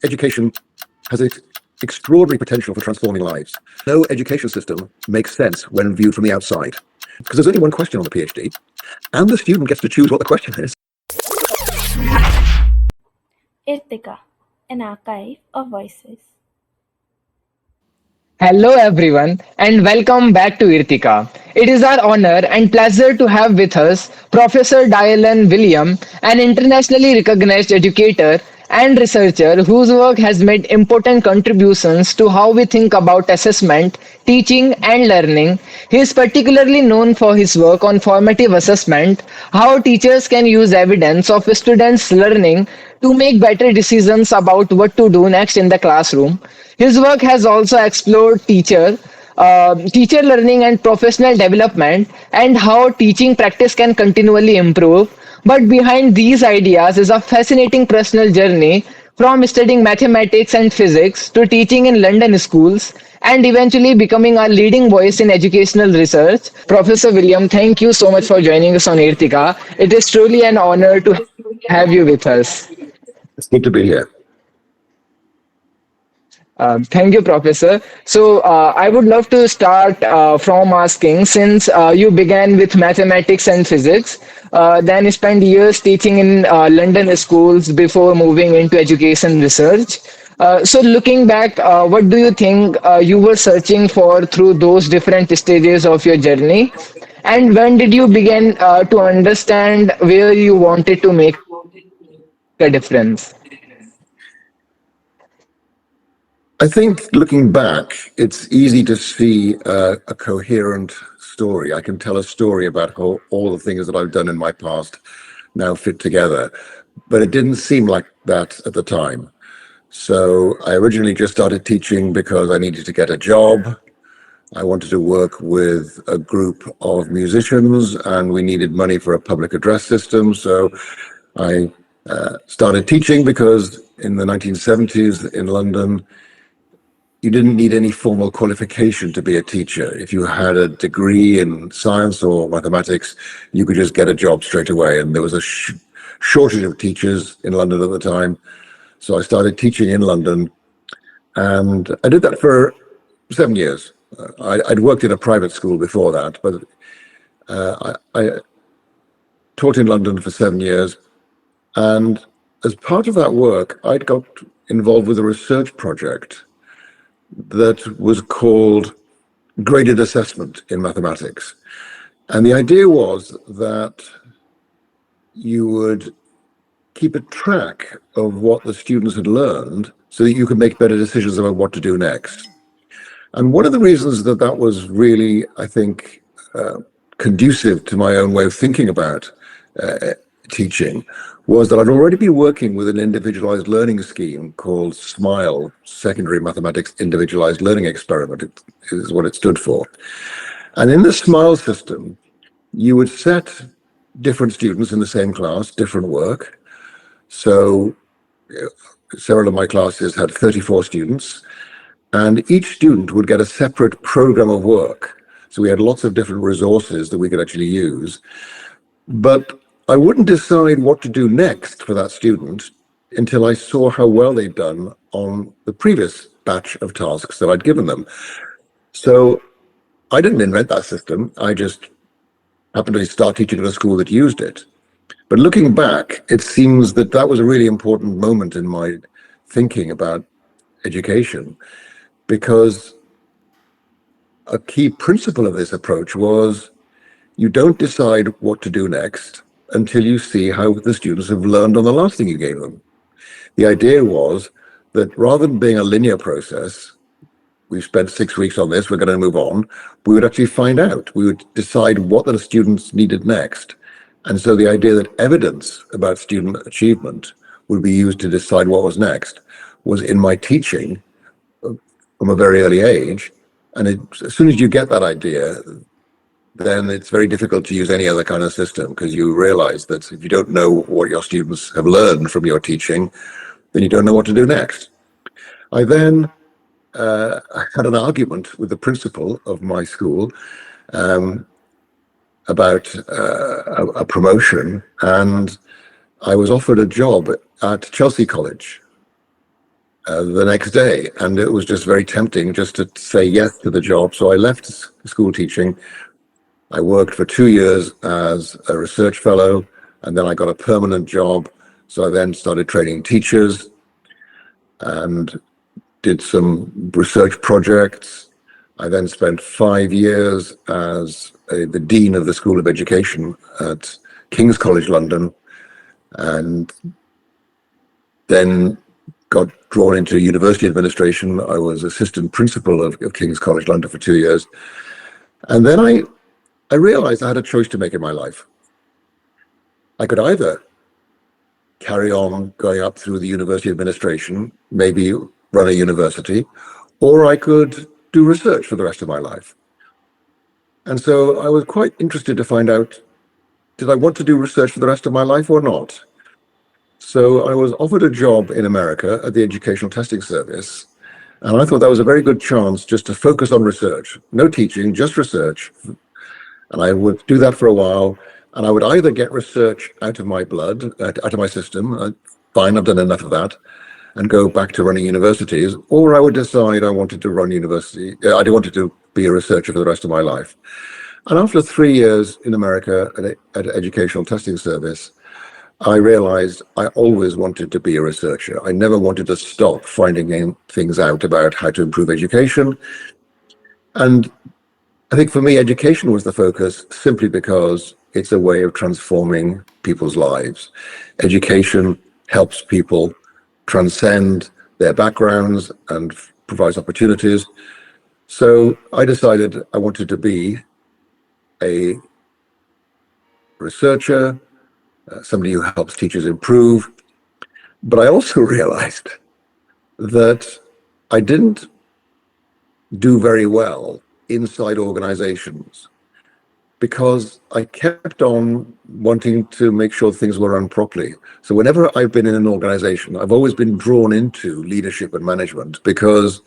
education has extraordinary potential for transforming lives. No education system makes sense when viewed from the outside, because there's only one question on the PhD, and the student gets to choose what the question is. Irtiqa, an archive of voices. Hello everyone and welcome back to Irtiqa. It is our honor and pleasure to have with us Professor Dylan Wiliam, an internationally recognized educator and researcher whose work has made important contributions to how we think about assessment, teaching and learning. He is particularly known for his work on formative assessment, how teachers can use evidence of students' learning to make better decisions about what to do next in the classroom. His work has also explored teacher learning and professional development and how teaching practice can continually improve. But behind these ideas is a fascinating personal journey from studying mathematics and physics to teaching in London schools and eventually becoming a leading voice in educational research. Professor William, thank you so much for joining us on Irtika. It is truly an honor to have you with us. It's good to be here. Thank you, Professor. So, I would love to start from asking, since you began with mathematics and physics, then spent years teaching in London schools before moving into education research. So, looking back, what do you think you were searching for through those different stages of your journey? And when did you begin to understand where you wanted to make a difference? I think looking back, it's easy to see a coherent story. I can tell a story about how all the things that I've done in my past now fit together, but it didn't seem like that at the time. So I originally just started teaching because I needed to get a job. I wanted to work with a group of musicians and we needed money for a public address system. So I started teaching because in the 1970s in London, you didn't need any formal qualification to be a teacher. If you had a degree in science or mathematics, you could just get a job straight away. And there was a shortage of teachers in London at the time. So I started teaching in London, and I did that for 7 years. I'd worked in a private school before that, but I taught in London for 7 years. And as part of that work, I'd got involved with a research project that was called graded assessment in mathematics. And the idea was that you would keep a track of what the students had learned so that you could make better decisions about what to do next. And one of the reasons that that was really, I think, conducive to my own way of thinking about teaching was that I'd already been working with an individualized learning scheme called SMILE, Secondary Mathematics Individualized Learning Experiment, it is what it stood for. And in the SMILE system, you would set different students in the same class, different work. So several of my classes had 34 students, and each student would get a separate program of work. So we had lots of different resources that we could actually use. But I wouldn't decide what to do next for that student until I saw how well they'd done on the previous batch of tasks that I'd given them. So I didn't invent that system. I just happened to start teaching at a school that used it. But looking back, it seems that that was a really important moment in my thinking about education, because a key principle of this approach was you don't decide what to do next until you see how the students have learned on the last thing you gave them. The idea was that rather than being a linear process, we've spent 6 weeks on this, we're going to move on, we would actually find out. We would decide what the students needed next. And so the idea that evidence about student achievement would be used to decide what was next was in my teaching from a very early age. And as soon as you get that idea, then it's very difficult to use any other kind of system, because you realize that if you don't know what your students have learned from your teaching, then you don't know what to do next. I then had an argument with the principal of my school about a promotion, and I was offered a job at Chelsea College. the next day. And it was just very tempting just to say yes to the job. So I left school teaching. I worked for 2 years as a research fellow, and then I got a permanent job. So I then started training teachers and did some research projects. I then spent 5 years as the Dean of the School of Education at King's College London, and then got drawn into university administration. I was assistant principal of King's College London for 2 years. And then I realized I had a choice to make in my life. I could either carry on going up through the university administration, maybe run a university, or I could do research for the rest of my life. And so I was quite interested to find out, did I want to do research for the rest of my life or not? So I was offered a job in America at the Educational Testing Service. And I thought that was a very good chance just to focus on research, no teaching, just research. And I would do that for a while. And I would either get research out of my blood, out of my system, fine, I've done enough of that, and go back to running universities, or I would decide I wanted to run university. I wanted to be a researcher for the rest of my life. And after 3 years in America at Educational Testing Service, I realized I always wanted to be a researcher. I never wanted to stop finding things out about how to improve education. And I think for me, education was the focus simply because it's a way of transforming people's lives. Education helps people transcend their backgrounds and provides opportunities. So I decided I wanted to be a researcher, somebody who helps teachers improve. But I also realized that I didn't do very well inside organizations because I kept on wanting to make sure things were run properly. So whenever I've been in an organization, I've always been drawn into leadership and management because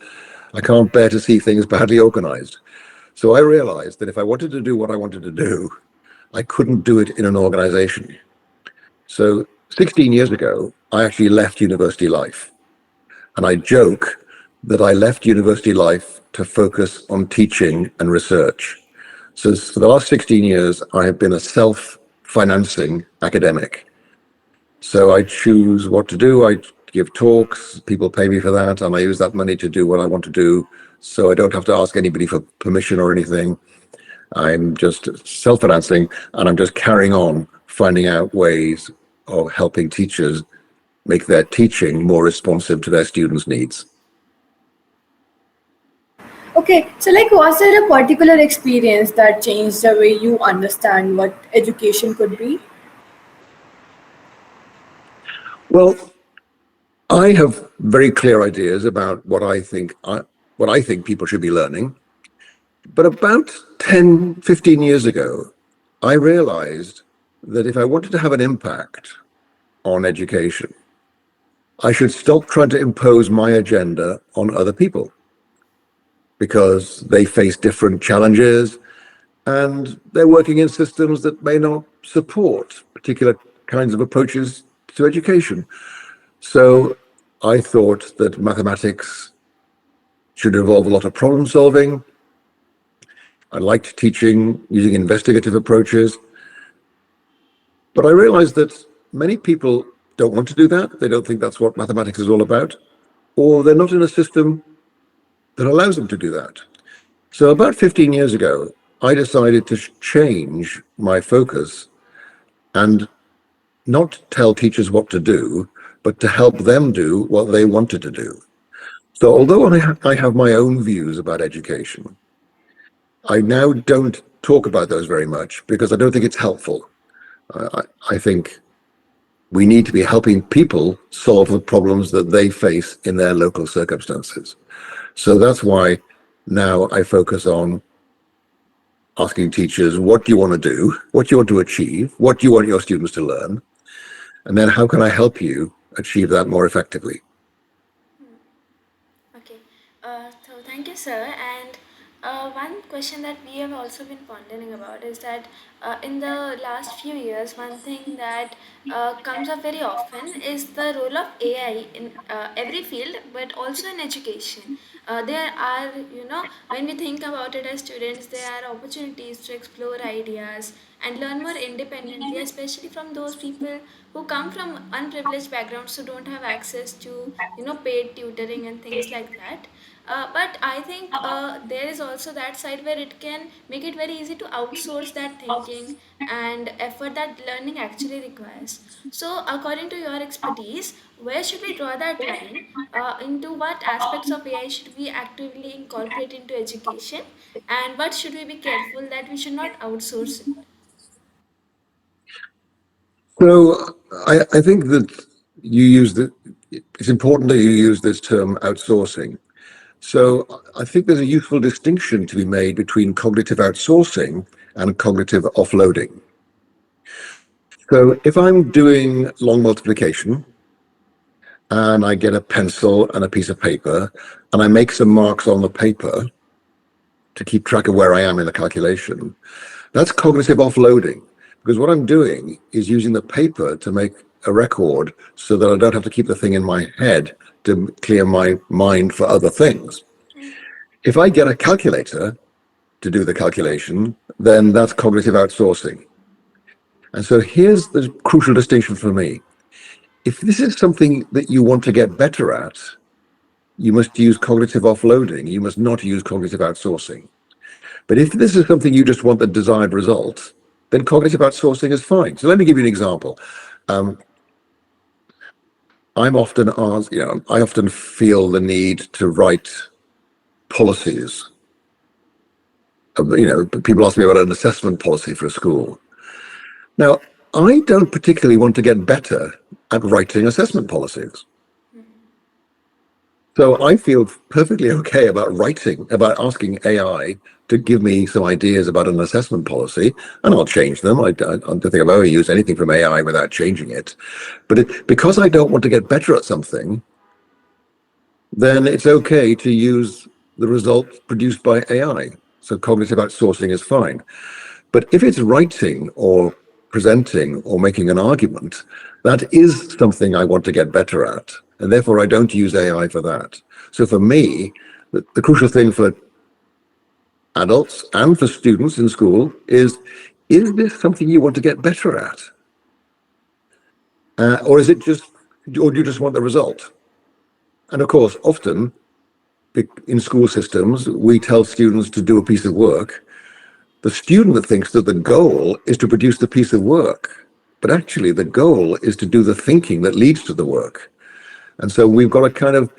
I can't bear to see things badly organized. So I realized that if I wanted to do what I wanted to do, I couldn't do it in an organization. So 16 years ago, I actually left university life. And I joke that I left university life to focus on teaching and research. So for the last 16 years, I have been a self-financing academic. So I choose what to do. I give talks, people pay me for that, and I use that money to do what I want to do. So I don't have to ask anybody for permission or anything. I'm just self-financing, and I'm just carrying on finding out ways of helping teachers make their teaching more responsive to their students' needs. Okay, so like, was there a particular experience that changed the way you understand what education could be? Well, I have very clear ideas about what I think people should be learning. But about 10, 15 years ago, I realized that if I wanted to have an impact on education, I should stop trying to impose my agenda on other people because they face different challenges and they're working in systems that may not support particular kinds of approaches to education. So I thought that mathematics should involve a lot of problem solving. I liked teaching using investigative approaches. But I realized that many people don't want to do that. They don't think that's what mathematics is all about, or they're not in a system that allows them to do that. So about 15 years ago, I decided to change my focus and not tell teachers what to do, but to help them do what they wanted to do. So although I have my own views about education, I now don't talk about those very much because I don't think it's helpful. I think we need to be helping people solve the problems that they face in their local circumstances. So that's why now I focus on asking teachers, what do you want to do? What do you want to achieve? What do you want your students to learn? And then how can I help you achieve that more effectively? Okay, so thank you, sir. And one question that we have also been pondering about is that in the last few years, one thing that comes up very often is the role of AI in every field, but also in education. There are, when we think about it as students, there are opportunities to explore ideas and learn more independently, especially from those people who come from unprivileged backgrounds who don't have access to, paid tutoring and things like that. But I think there is also that side where it can make it very easy to outsource that thinking and effort that learning actually requires. So, according to your expertise, where should we draw that line? Into what aspects of AI should we actively incorporate into education, and what should we be careful that we should not outsource it? So I think that it's important that you use this term outsourcing. So I think there's a useful distinction to be made between cognitive outsourcing and cognitive offloading. So if I'm doing long multiplication and I get a pencil and a piece of paper and I make some marks on the paper to keep track of where I am in the calculation, that's cognitive offloading, because what I'm doing is using the paper to make a record so that I don't have to keep the thing in my head to clear my mind for other things. If I get a calculator to do the calculation, then that's cognitive outsourcing. And so here's the crucial distinction for me. If this is something that you want to get better at, you must use cognitive offloading. You must not use cognitive outsourcing. But if this is something you just want the desired result, then cognitive outsourcing is fine. So let me give you an example. I'm often asked, I often feel the need to write policies. People ask me about an assessment policy for a school. Now, I don't particularly want to get better at writing assessment policies. So I feel perfectly okay about asking AI to give me some ideas about an assessment policy, and I'll change them. I don't think I've ever used anything from AI without changing it. But because I don't want to get better at something, then it's okay to use the results produced by AI. So cognitive outsourcing is fine. But if it's writing or presenting or making an argument, that is something I want to get better at. And therefore, I don't use AI for that. So for me, the crucial thing for adults and for students in school is this something you want to get better at? Or is it or do you just want the result? And of course, often in school systems, we tell students to do a piece of work. The student thinks that the goal is to produce the piece of work, but actually the goal is to do the thinking that leads to the work. And so we've got a kind of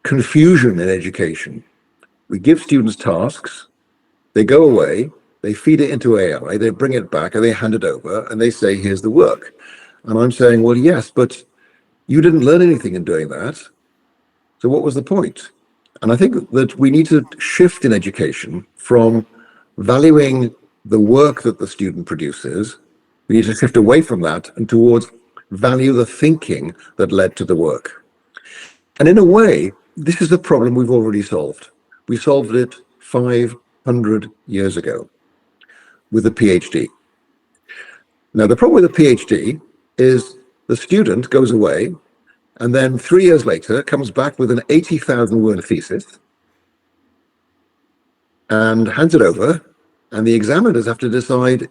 confusion in education. We give students tasks, they go away, they feed it into AI, they bring it back and they hand it over and they say, here's the work. And I'm saying, well, yes, but you didn't learn anything in doing that. So what was the point? And I think that we need to shift in education from valuing the work that the student produces. We need to shift away from that and towards value the thinking that led to the work. And in a way, this is the problem we've already solved. We solved it 500 years ago with a PhD. Now, the problem with a PhD is the student goes away and then 3 years later comes back with an 80,000 word thesis and hands it over, and the examiners have to decide,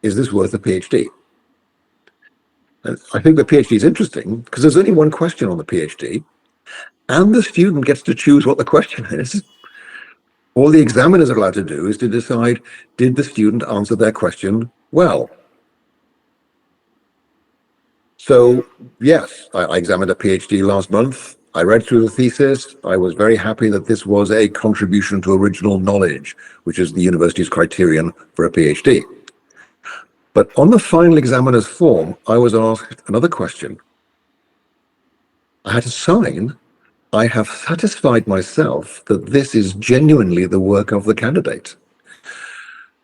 is this worth a PhD? And I think the PhD is interesting because there's only one question on the PhD, and the student gets to choose what the question is. All the examiners are allowed to do is to decide, did the student answer their question well? So yes, I examined a PhD last month. I read through the thesis. I was very happy that this was a contribution to original knowledge, which is the university's criterion for a PhD. But on the final examiner's form, I was asked another question. I had to sign, I have satisfied myself that this is genuinely the work of the candidate.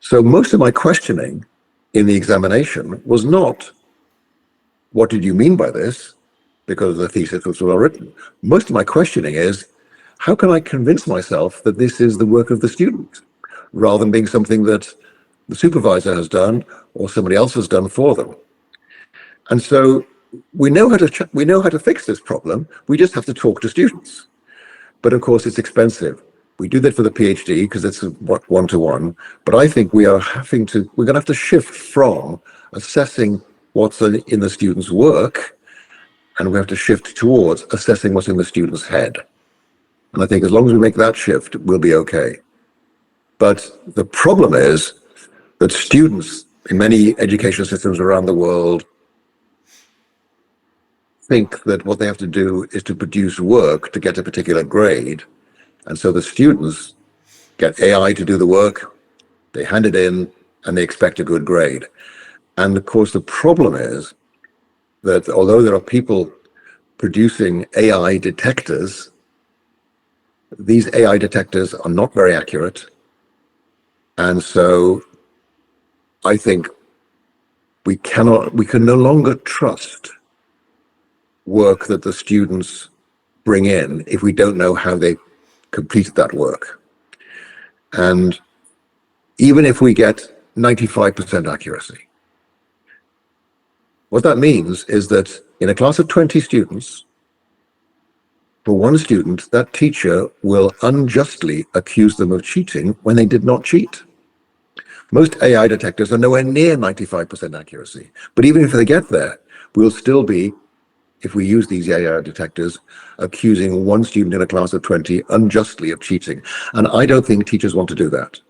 So most of my questioning in the examination was not, what did you mean by this? Because the thesis was well written. Most of my questioning is, how can I convince myself that this is the work of the student? rather than being something that the supervisor has done or somebody else has done for them. And so we know how to fix this problem. We just have to talk to students. But of course, it's expensive. We do that for the PhD because it's one-to-one. But I think we're going to have to shift from assessing what's in the student's work, and we have to shift towards assessing what's in the student's head. And I think as long as we make that shift, we'll be okay. But the problem is that students in many education systems around the world think that what they have to do is to produce work to get a particular grade. And so the students get AI to do the work, they hand it in, and they expect a good grade. And of course, the problem is that although there are people producing AI detectors, these AI detectors are not very accurate. And so I think we can no longer trust work that the students bring in if we don't know how they completed that work. And even if we get 95% accuracy, what that means is that in a class of 20 students, for one student, that teacher will unjustly accuse them of cheating when they did not cheat. Most AI detectors are nowhere near 95% accuracy. But even if they get there, we'll still be, if we use these AI detectors, accusing one student in a class of 20 unjustly of cheating. And I don't think teachers want to do that.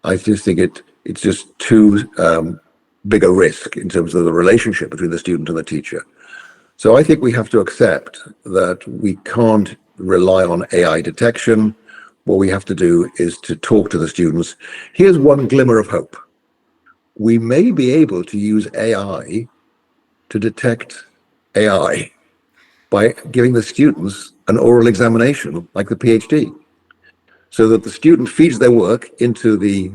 I just think it's just too big a risk in terms of the relationship between the student and the teacher. So I think we have to accept that we can't rely on AI detection. What we have to do is to talk to the students. Here's one glimmer of hope. We may be able to use AI to detect AI by giving the students an oral examination like the PhD, so that the student feeds their work into the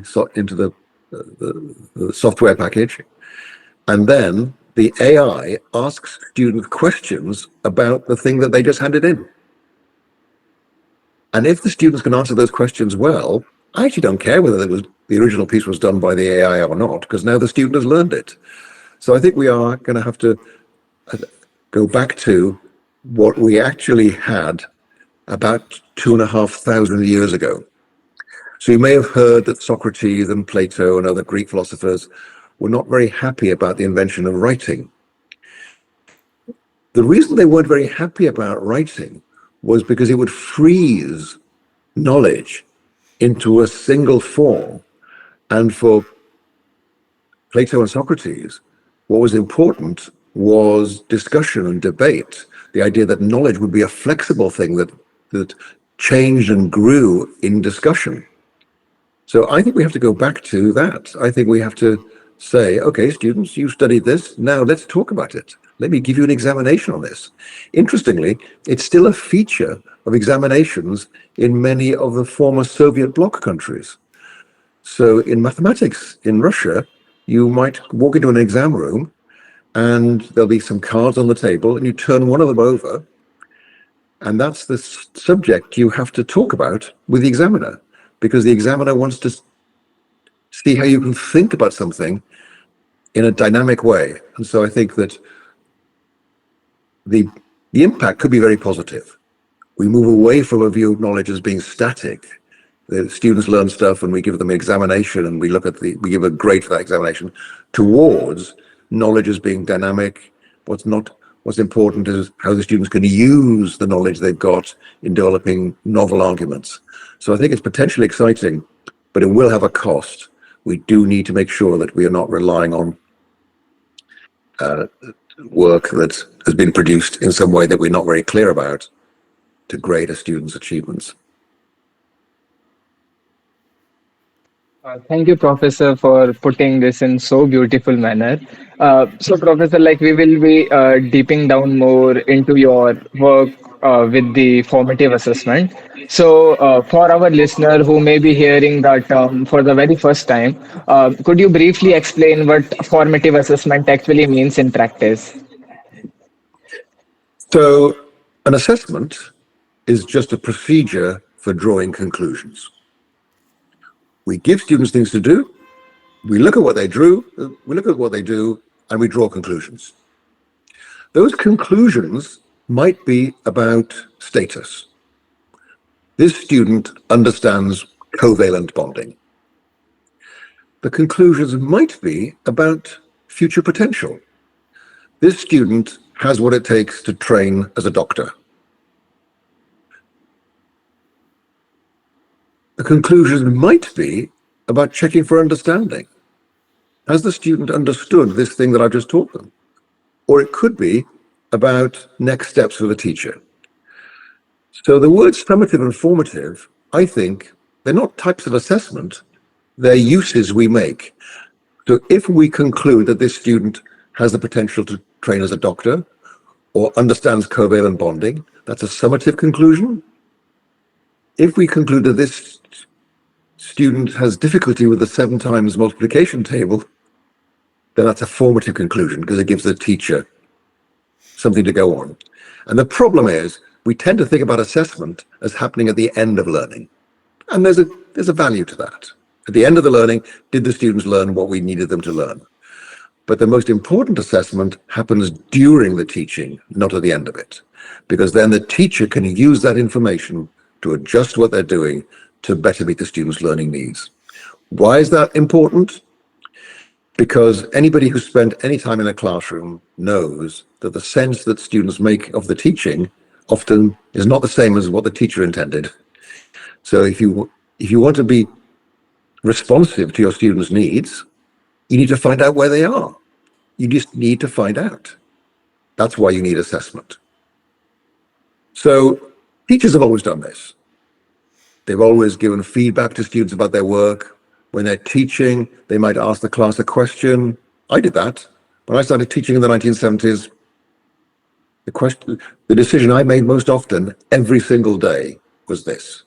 software package, and then the AI asks students questions about the thing that they just handed in. And if the students can answer those questions well, I actually don't care whether the original piece was done by the AI or not, because now the student has learned it. So I think we are going to have to go back to what we actually had about 2,500 years ago. So you may have heard that Socrates and Plato and other Greek philosophers were not very happy about the invention of writing. The reason they weren't very happy about writing was because it would freeze knowledge into a single form. And for Plato and Socrates, what was important was discussion and debate, the idea that knowledge would be a flexible thing that changed and grew in discussion. So I think we have to go back to that. I think we have to say, okay, students, you studied this. Now let's talk about it. Let me give you an examination on this. Interestingly, it's still a feature of examinations in many of the former Soviet bloc countries. So in mathematics in Russia, you might walk into an exam room and there'll be some cards on the table and you turn one of them over, and that's the subject you have to talk about with the examiner, because the examiner wants to see how you can think about something in a dynamic way. And so I think that the impact could be very positive. We move away from a view of knowledge as being static. The students learn stuff and we give them an examination and we give a grade for that examination, towards knowledge as being dynamic. What's important is how the students can use the knowledge they've got in developing novel arguments. So I think it's potentially exciting, but it will have a cost. We do need to make sure that we are not relying on work that has been produced in some way that we're not very clear about to grade a student's achievements. Thank you, Professor, for putting this in so beautiful manner. So, Professor, like we will be deeping down more into your work with the formative assessment. So, for our listener who may be hearing that term for the very first time, could you briefly explain what formative assessment actually means in practice? So an assessment is just a procedure for drawing conclusions. We give students things to do. We look at what they do, and we draw conclusions. Those conclusions might be about status. This student understands covalent bonding. The conclusions might be about future potential. This student has what it takes to train as a doctor. The conclusions might be about checking for understanding. Has the student understood this thing that I've just taught them? Or it could be about next steps for the teacher. So the words summative and formative, I think, they're not types of assessment, they're uses we make. So if we conclude that this student has the potential to train as a doctor or understands covalent bonding, that's a summative conclusion. If we conclude that this student has difficulty with the 7 times multiplication table, then that's a formative conclusion because it gives the teacher something to go on. And the problem is we tend to think about assessment as happening at the end of learning. And there's a value to that. At the end of the learning, did the students learn what we needed them to learn? But the most important assessment happens during the teaching, not at the end of it. Because then the teacher can use that information to adjust what they're doing to better meet the students' learning needs. Why is that important? Because anybody who's spent any time in a classroom knows that the sense that students make of the teaching often is not the same as what the teacher intended. So if you want to be responsive to your students' needs, you need to find out where they are. You just need to find out. That's why you need assessment. So teachers have always done this. They've always given feedback to students about their work. When they're teaching, they might ask the class a question. I did that. When I started teaching in the 1970s, the decision I made most often, every single day, was this.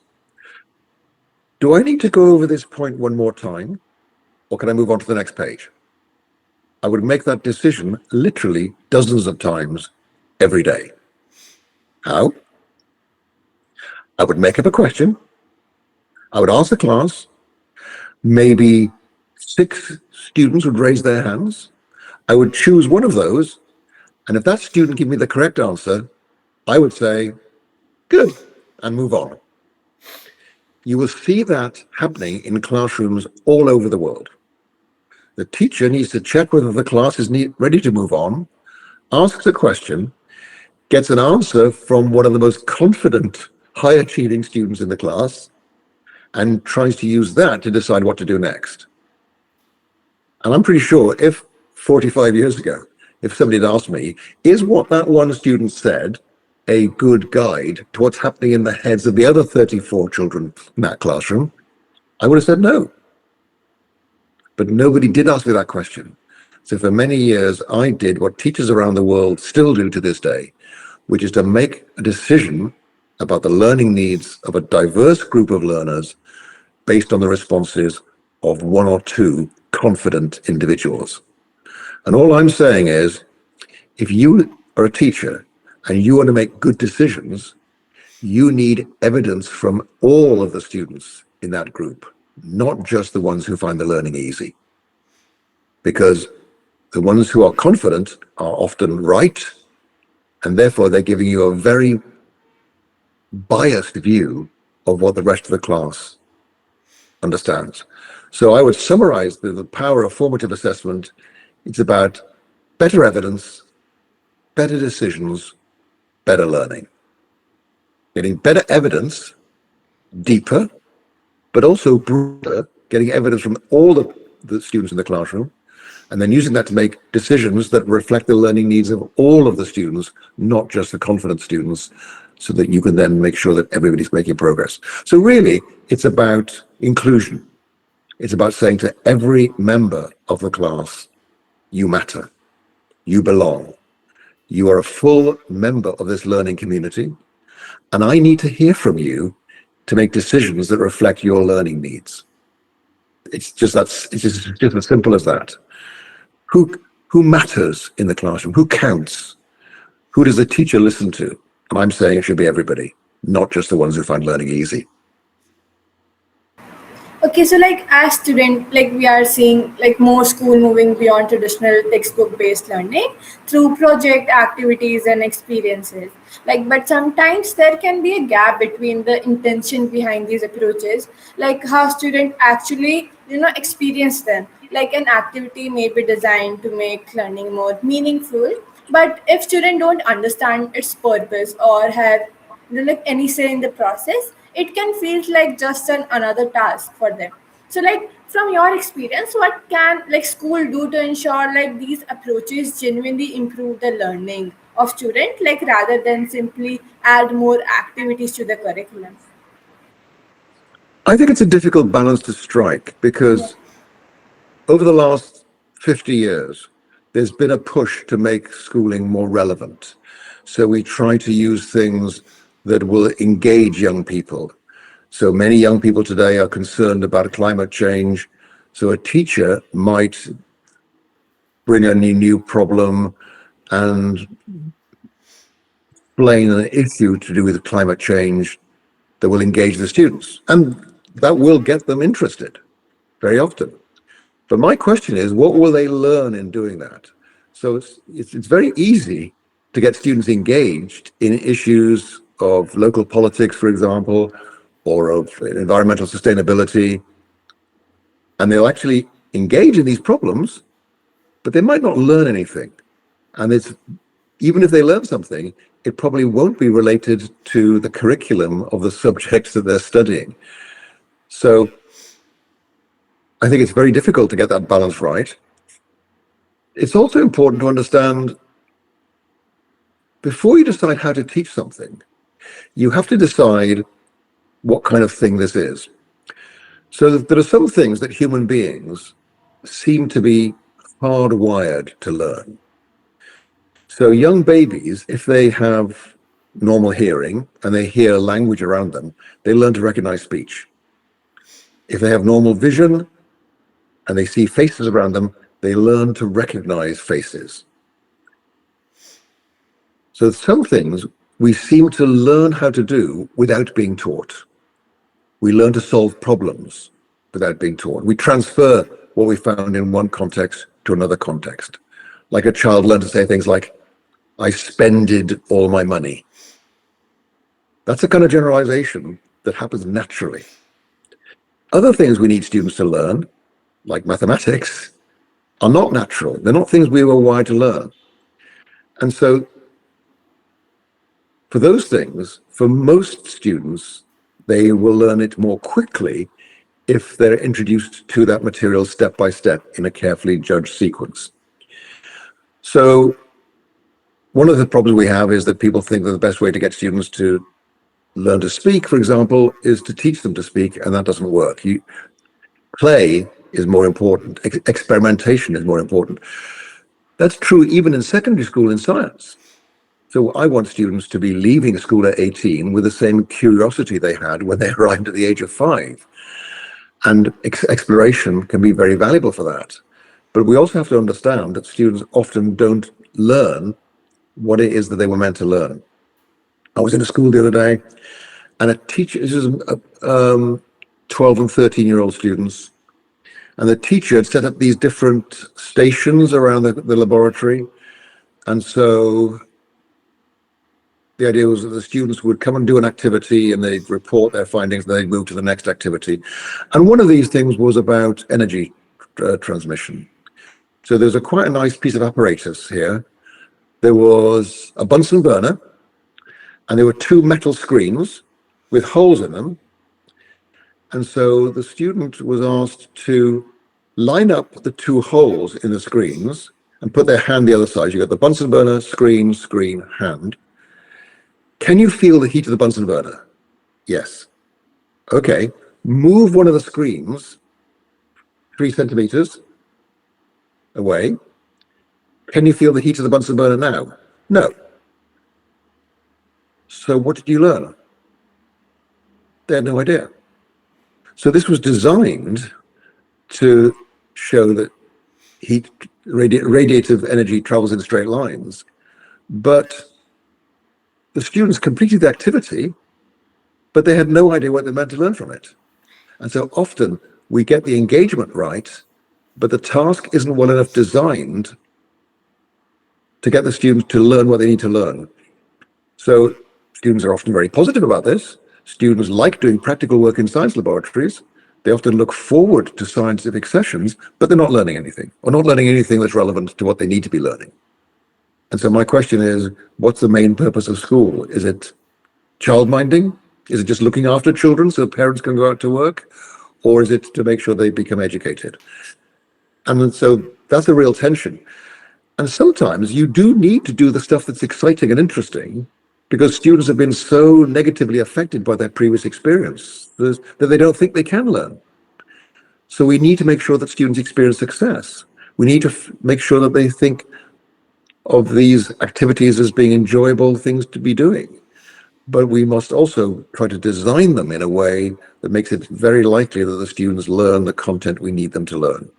Do I need to go over this point one more time, or can I move on to the next page? I would make that decision literally dozens of times every day. How? I would make up a question. I would ask the class. Maybe 6 students would raise their hands. I would choose one of those. And if that student gave me the correct answer, I would say, good, and move on. You will see that happening in classrooms all over the world. The teacher needs to check whether the class is ready to move on, asks a question, gets an answer from one of the most confident, high-achieving students in the class, and tries to use that to decide what to do next. And I'm pretty sure if 45 years ago, if somebody had asked me, is what that one student said a good guide to what's happening in the heads of the other 34 children in that classroom, I would have said no. But nobody did ask me that question. So for many years, I did what teachers around the world still do to this day, which is to make a decision about the learning needs of a diverse group of learners based on the responses of 1 or 2 confident individuals. And all I'm saying is, if you are a teacher and you want to make good decisions, you need evidence from all of the students in that group, not just the ones who find the learning easy. Because the ones who are confident are often right, and therefore they're giving you a very biased view of what the rest of the class understands. So I would summarize the power of formative assessment. It's about better evidence, better decisions, better learning. Getting better evidence, deeper, but also broader, getting evidence from all the students in the classroom, and then using that to make decisions that reflect the learning needs of all of the students, not just the confident students, so that you can then make sure that everybody's making progress. So really, it's about inclusion. It's about saying to every member of the class, you matter, you belong, you are a full member of this learning community, and I need to hear from you to make decisions that reflect your learning needs. It's just as simple as that. Who matters in the classroom? Who counts? Who does the teacher listen to? And I'm saying it should be everybody, not just the ones who find learning easy. Okay, so like as student, like we are seeing like more school moving beyond traditional textbook based learning through project activities and experiences. Like, but sometimes there can be a gap between the intention behind these approaches, like how student actually experience them. Like an activity may be designed to make learning more meaningful, but if students don't understand its purpose or have like any say in the process, it can feel like just another task for them. So like from your experience, what can like school do to ensure like these approaches genuinely improve the learning of student, like rather than simply add more activities to the curriculum? I think it's a difficult balance to strike because over the last 50 years, there's been a push to make schooling more relevant. So we try to use things that will engage young people. So many young people today are concerned about climate change. So a teacher might bring a new problem and explain an issue to do with climate change that will engage the students. And that will get them interested very often. But my question is, what will they learn in doing that? So it's very easy to get students engaged in issues of local politics, for example, or of environmental sustainability, and they'll actually engage in these problems, but they might not learn anything. And it's even if they learn something, it probably won't be related to the curriculum of the subjects that they're studying. So I think it's very difficult to get that balance right. It's also important to understand before you decide how to teach something, you have to decide what kind of thing this is. So there are some things that human beings seem to be hardwired to learn. So young babies, if they have normal hearing and they hear language around them, they learn to recognize speech. If they have normal vision and they see faces around them, they learn to recognize faces. So some things we seem to learn how to do without being taught. We learn to solve problems without being taught. We transfer what we found in one context to another context. Like a child learned to say things like, I spended all my money. That's a kind of generalization that happens naturally. Other things we need students to learn, like mathematics, are not natural. They're not things we were wired to learn. And so for those things, for most students, they will learn it more quickly if they're introduced to that material step by step in a carefully judged sequence. So one of the problems we have is that people think that the best way to get students to learn to speak, for example, is to teach them to speak, and that doesn't work. Play is more important. Experimentation is more important. That's true even in secondary school in science. So I want students to be leaving school at 18 with the same curiosity they had when they arrived at the age of 5. And exploration can be very valuable for that. But we also have to understand that students often don't learn what it is that they were meant to learn. I was in a school the other day, and a teacher, this is 12 and 13-year-old students, and the teacher had set up these different stations around the laboratory. And so the idea was that the students would come and do an activity and they'd report their findings, and they'd move to the next activity. And one of these things was about energy transmission. So there's quite a nice piece of apparatus here. There was a Bunsen burner, and there were two metal screens with holes in them. And so the student was asked to line up the two holes in the screens and put their hand the other side. You got the Bunsen burner, screen, screen, hand. Can you feel the heat of the Bunsen burner? Yes. Okay. Move one of the screens 3 centimeters away. Can you feel the heat of the Bunsen burner now? No. So what did you learn? They had no idea. So this was designed to show that heat, radiative energy travels in straight lines. But the students completed the activity, but they had no idea what they meant to learn from it. And so often we get the engagement right, but the task isn't well enough designed to get the students to learn what they need to learn. So students are often very positive about this. Students like doing practical work in science laboratories. They often look forward to scientific sessions, but they're not learning anything, or not learning anything that's relevant to what they need to be learning. And so my question is, what's the main purpose of school? Is it childminding? Is it just looking after children so parents can go out to work? Or is it to make sure they become educated? And so that's a real tension. And sometimes you do need to do the stuff that's exciting and interesting because students have been so negatively affected by their previous experience that they don't think they can learn. So we need to make sure that students experience success. We need to make sure that they think of these activities as being enjoyable things to be doing. But we must also try to design them in a way that makes it very likely that the students learn the content we need them to learn.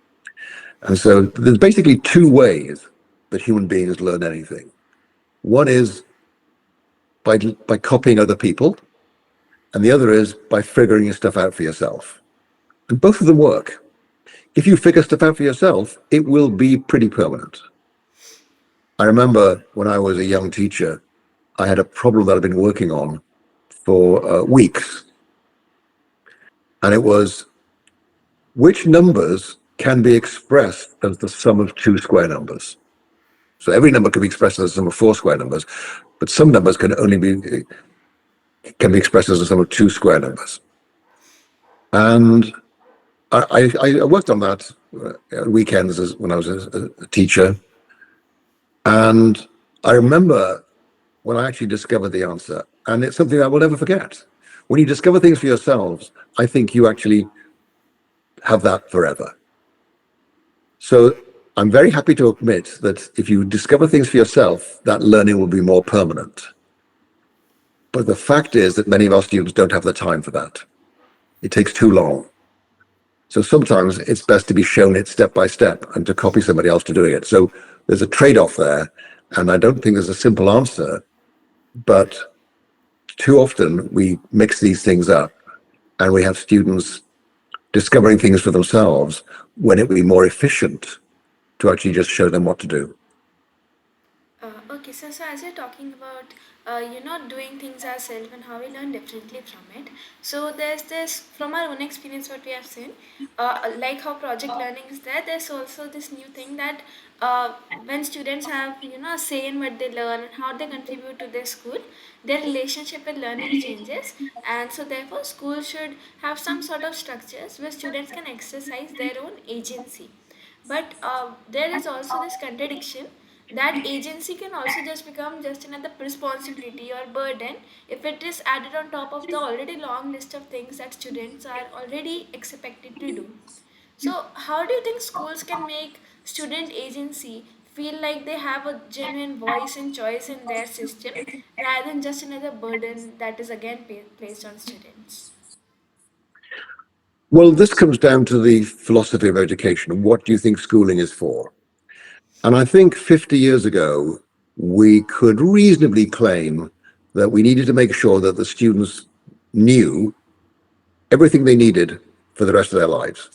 And so there's basically two ways that human beings learn anything. One is by copying other people, and the other is by figuring stuff out for yourself. And both of them work. If you figure stuff out for yourself, it will be pretty permanent. I remember when I was a young teacher, I had a problem that I'd been working on for weeks. And it was, which numbers can be expressed as the sum of two square numbers? So every number can be expressed as the sum of four square numbers, but some numbers can be expressed as the sum of two square numbers. And I worked on that weekends when I was a teacher. And I remember when I actually discovered the answer, and it's something I will never forget. When you discover things for yourselves, I think you actually have that forever. So I'm very happy to admit that if you discover things for yourself, that learning will be more permanent. But the fact is that many of our students don't have the time for that. It takes too long. So sometimes it's best to be shown it step by step and to copy somebody else to doing it. So there's a trade-off there, and I don't think there's a simple answer, but too often we mix these things up and we have students discovering things for themselves when it would be more efficient to actually just show them what to do. Okay, so as you're talking about doing things ourselves and how we learn differently from it. So there's this from our own experience what we have seen, like how project learning is there. There's also this new thing that when students have a say in what they learn and how they contribute to their school, their relationship with learning changes, and so therefore school should have some sort of structures where students can exercise their own agency. But there is also this contradiction that agency can also just become just another responsibility or burden if it is added on top of the already long list of things that students are already expected to do. So, how do you think schools can make student agency feel like they have a genuine voice and choice in their system rather than just another burden that is again placed on students? Well, this comes down to the philosophy of education. What do you think schooling is for? And I think 50 years ago, we could reasonably claim that we needed to make sure that the students knew everything they needed for the rest of their lives.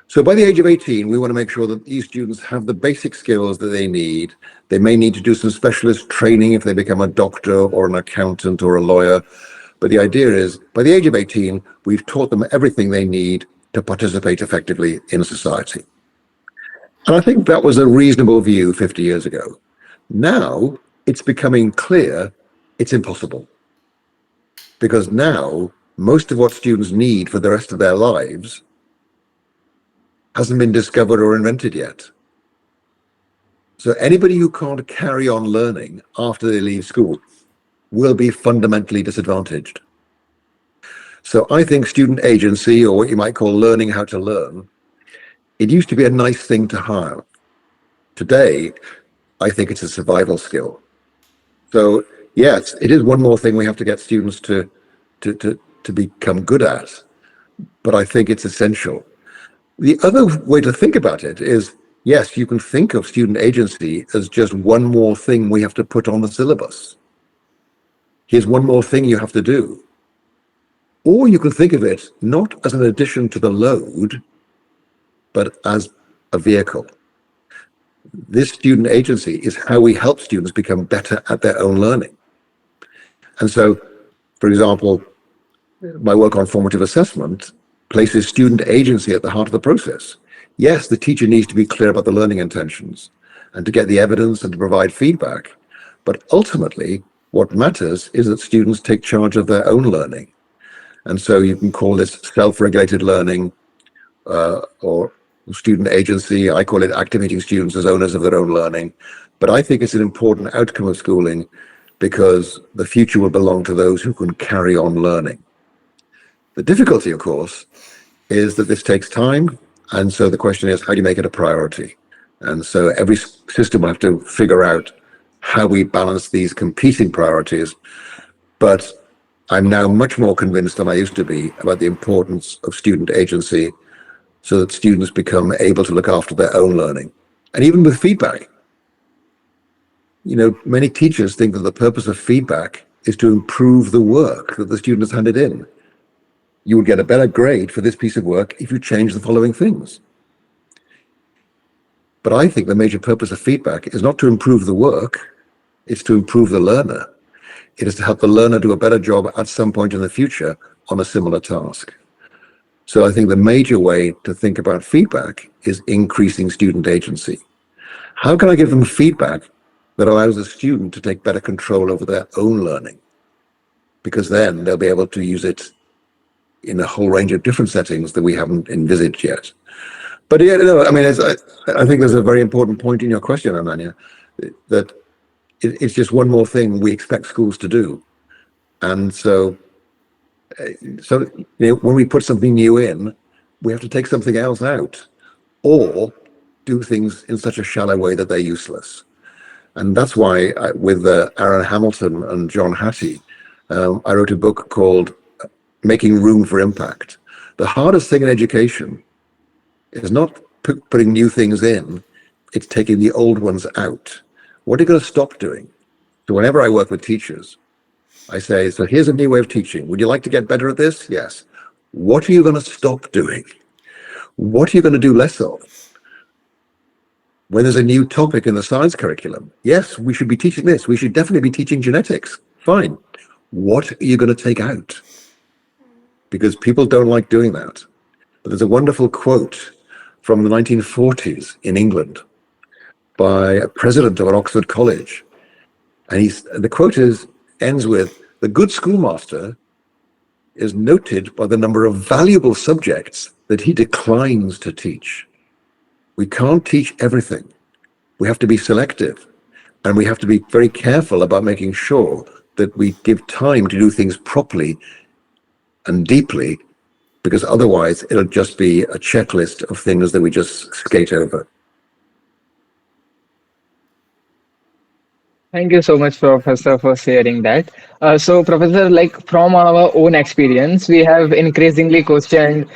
So by the age of 18, we want to make sure that these students have the basic skills that they need. They may need to do some specialist training if they become a doctor or an accountant or a lawyer. But the idea is, by the age of 18, we've taught them everything they need to participate effectively in society. And I think that was a reasonable view 50 years ago. Now it's becoming clear it's impossible. Because now most of what students need for the rest of their lives hasn't been discovered or invented yet. So anybody who can't carry on learning after they leave school will be fundamentally disadvantaged. So I think student agency, or what you might call learning how to learn, it used to be a nice thing to have. Today, I think it's a survival skill. So yes, it is one more thing we have to get students to become good at, but I think it's essential. The other way to think about it is, yes, you can think of student agency as just one more thing we have to put on the syllabus. Here's one more thing you have to do. Or you can think of it not as an addition to the load, but as a vehicle. This student agency is how we help students become better at their own learning. And so, for example, my work on formative assessment places student agency at the heart of the process. Yes, the teacher needs to be clear about the learning intentions and to get the evidence and to provide feedback. But ultimately, what matters is that students take charge of their own learning. And so you can call this self-regulated learning or student agency. I call it activating students as owners of their own learning. But I think it's an important outcome of schooling because the future will belong to those who can carry on learning. The difficulty, of course, is that this takes time. And so the question is, how do you make it a priority? And so every system will have to figure out how we balance these competing priorities. But I'm now much more convinced than I used to be about the importance of student agency so that students become able to look after their own learning. And even with feedback, many teachers think that the purpose of feedback is to improve the work that the students handed in. You would get a better grade for this piece of work if you change the following things. But I think the major purpose of feedback is not to improve the work, it's to improve the learner. It is to help the learner do a better job at some point in the future on a similar task. So I think the major way to think about feedback is increasing student agency. How can I give them feedback that allows the student to take better control over their own learning? Because then they'll be able to use it in a whole range of different settings that we haven't envisaged yet. But yeah, I think there's a very important point in your question, Ananya, that it's just one more thing we expect schools to do. And so when we put something new in, we have to take something else out or do things in such a shallow way that they're useless. And that's why with Aaron Hamilton and John Hattie, I wrote a book called Making Room for Impact. The hardest thing in education is not putting new things in, it's taking the old ones out. What are you going to stop doing? So whenever I work with teachers, I say, so here's a new way of teaching. Would you like to get better at this? Yes. What are you going to stop doing? What are you going to do less of? When there's a new topic in the science curriculum, yes, we should be teaching this. We should definitely be teaching genetics. Fine. What are you going to take out? Because people don't like doing that. But there's a wonderful quote from the 1940s in England by a president of an Oxford college. And the quote ends with, the good schoolmaster is noted by the number of valuable subjects that he declines to teach. We can't teach everything. We have to be selective, and we have to be very careful about making sure that we give time to do things properly and deeply, because otherwise it'll just be a checklist of things that we just skate over. Thank you so much, Professor, for sharing that. So, Professor, like from our own experience, we have increasingly questioned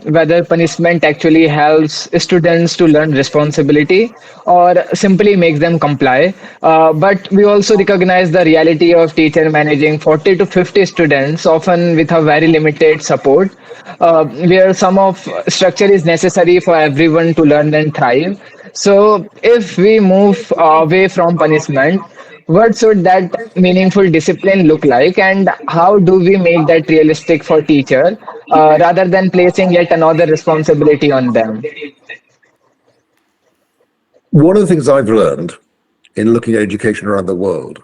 whether punishment actually helps students to learn responsibility or simply makes them comply. But we also recognize the reality of teacher managing 40 to 50 students, often with a very limited support, where some of structure is necessary for everyone to learn and thrive. So, if we move away from punishment, what should that meaningful discipline look like, and how do we make that realistic for teacher rather than placing yet another responsibility on them? One of the things I've learned in looking at education around the world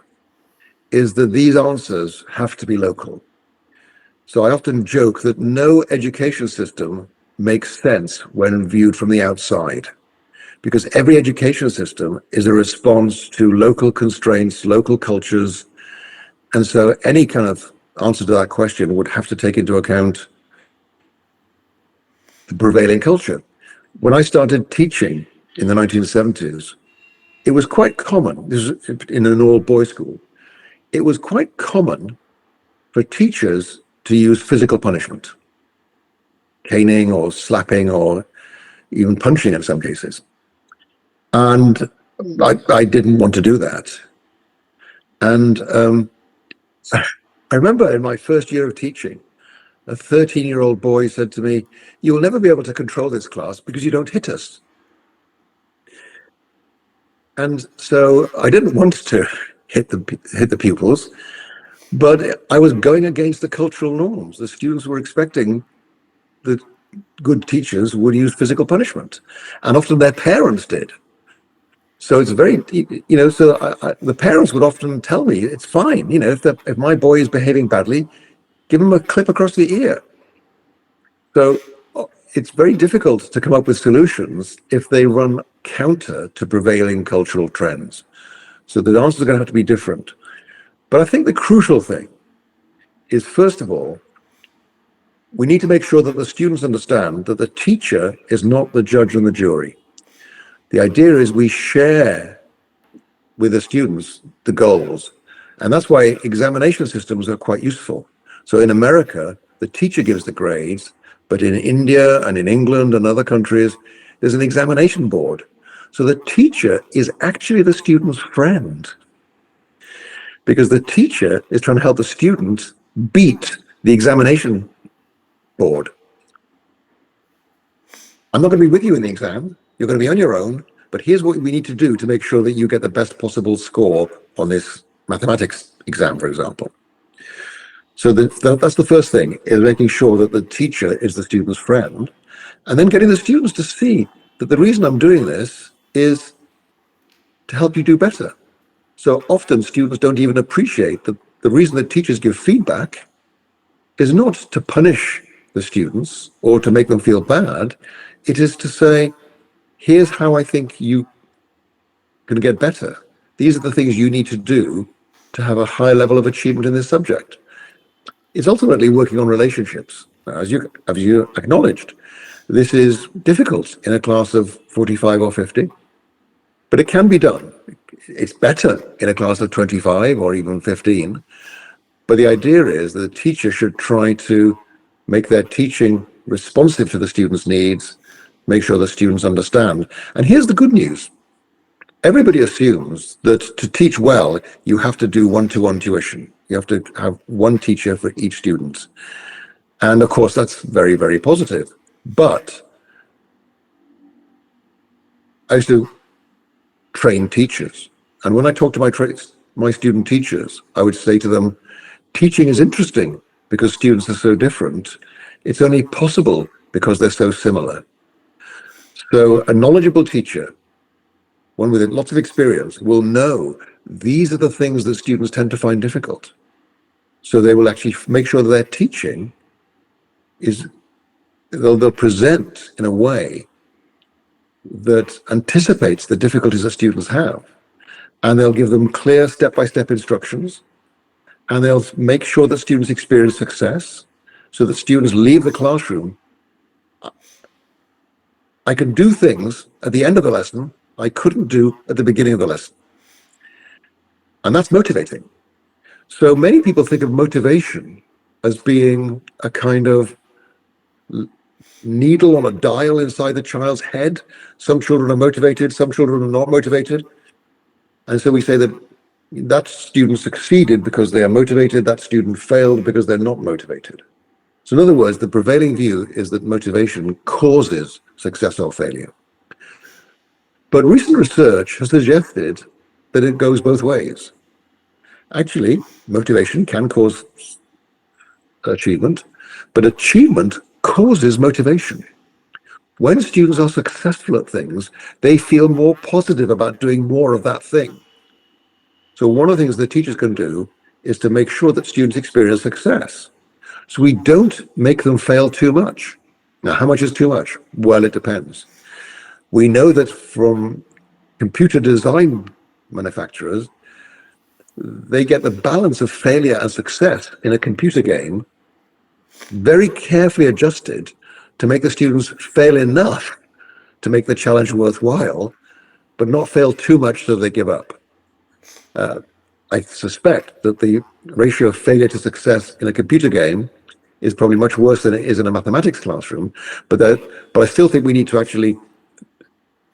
is that these answers have to be local. So I often joke that no education system makes sense when viewed from the outside, because every education system is a response to local constraints, local cultures. And so any kind of answer to that question would have to take into account the prevailing culture. When I started teaching in the 1970s, it was quite common, this is in an all-boys school, it was quite common for teachers to use physical punishment, caning or slapping or even punching in some cases. And I didn't want to do that. And I remember in my first year of teaching, a 13-year-old boy said to me, "You will never be able to control this class because you don't hit us." And so I didn't want to hit the pupils, but I was going against the cultural norms. The students were expecting that good teachers would use physical punishment, and often their parents did. So it's very, so the parents would often tell me, it's fine, if my boy is behaving badly, give him a clip across the ear. So it's very difficult to come up with solutions if they run counter to prevailing cultural trends. So the answers are going to have to be different. But I think the crucial thing is, first of all, we need to make sure that the students understand that the teacher is not the judge and the jury. The idea is we share with the students the goals. And that's why examination systems are quite useful. So in America, the teacher gives the grades, but in India and in England and other countries, there's an examination board. So the teacher is actually the student's friend, because the teacher is trying to help the student beat the examination board. I'm not going to be with you in the exam. You're going to be on your own, but here's what we need to do to make sure that you get the best possible score on this mathematics exam, for example. So that's the first thing, is making sure that the teacher is the student's friend, and then getting the students to see that the reason I'm doing this is to help you do better. So often students don't even appreciate that the reason that teachers give feedback is not to punish the students or to make them feel bad. It is to say, here's how I think you can get better. These are the things you need to do to have a high level of achievement in this subject. It's ultimately working on relationships. As you acknowledged, this is difficult in a class of 45 or 50, but it can be done. It's better in a class of 25 or even 15. But the idea is that the teacher should try to make their teaching responsive to the students' needs, make sure the students understand. And here's the good news. Everybody assumes that to teach well, you have to do one-to-one tuition. You have to have one teacher for each student. And of course, that's very, very positive. But I used to train teachers. And when I talk to my student teachers, I would say to them, teaching is interesting because students are so different. It's only possible because they're so similar. So a knowledgeable teacher, one with lots of experience, will know these are the things that students tend to find difficult. So they will actually make sure that their teaching is, they'll present in a way that anticipates the difficulties that students have. And they'll give them clear step-by-step instructions. And they'll make sure that students experience success, so that students leave the classroom. I can do things at the end of the lesson I couldn't do at the beginning of the lesson. And that's motivating. So many people think of motivation as being a kind of needle on a dial inside the child's head. Some children are motivated, some children are not motivated. And so we say that student succeeded because they are motivated, that student failed because they're not motivated. So in other words, the prevailing view is that motivation causes success or failure. But recent research has suggested that it goes both ways. Actually, motivation can cause achievement, but achievement causes motivation. When students are successful at things, they feel more positive about doing more of that thing. So one of the things that teachers can do is to make sure that students experience success. So we don't make them fail too much. Now, how much is too much? Well, it depends. We know that from computer design manufacturers, they get the balance of failure and success in a computer game very carefully adjusted to make the students fail enough to make the challenge worthwhile, but not fail too much so they give up. I suspect that the ratio of failure to success in a computer game is probably much worse than it is in a mathematics classroom, but I still think we need to actually